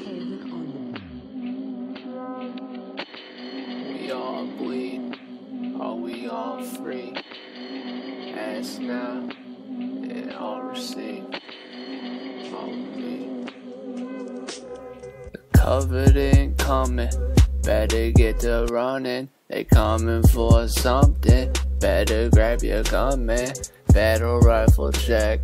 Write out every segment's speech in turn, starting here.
Haven on the We all bleed, are we all free? Ask now, and all receive. All we covered in coming, better get to running. They coming for something, better grab your gun, man. Battle rifle check,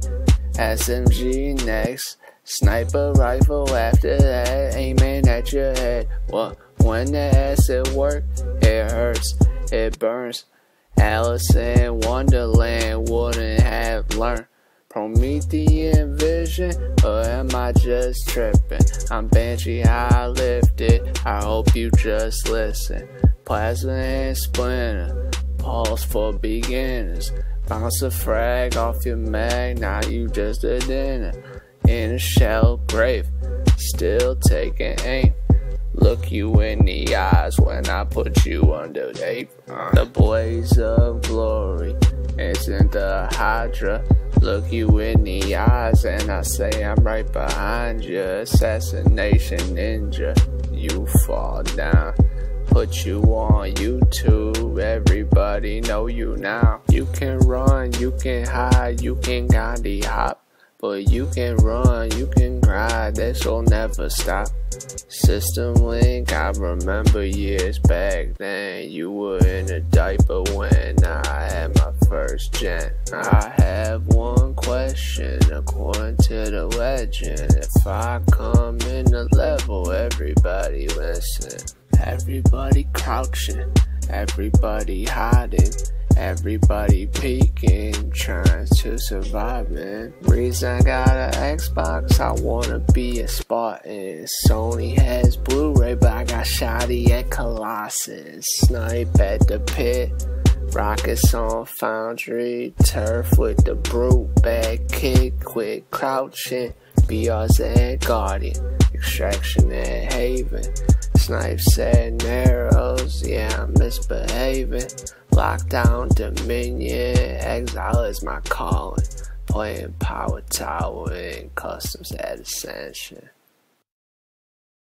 SMG next. Sniper rifle after that, aiming at your head. What? When the acid work, it hurts, it burns. Alice in Wonderland wouldn't have learned Promethean vision, or am I just tripping? I'm Banshee high lifted, I hope you just listen. Plasma and splinter, pulse for beginners. Bounce a frag off your mag, now you just a dinner. In a shell grave, still taking aim. Look you in the eyes when I put you under the The blaze of glory isn't the Hydra. Look you in the eyes and I say I'm right behind you. Assassination ninja, you fall down. Put you on YouTube, everybody know you now. You can run, you can hide, you can Gandhi hop. But you can run, you can grind, this'll never stop. System Link, I remember years back then. You were in a diaper when I had my first gen. I have one question, according to the legend. If I come in the level, everybody listen. Everybody crouching, everybody hiding. Everybody peeking, trying to survive, man. Reason I got an Xbox, I wanna be a Spartan. Sony has Blu-ray, but I got Shoddy at Colossus. Snipe at the pit, rockets on Foundry. Turf with the brute, bad kick, quick crouching. BR's at Guardian, Extraction at Haven. Snipes at Narrows, yeah, I'm misbehaving. Lockdown Dominion, exile is my calling. Playing Power Tower and customs at Ascension.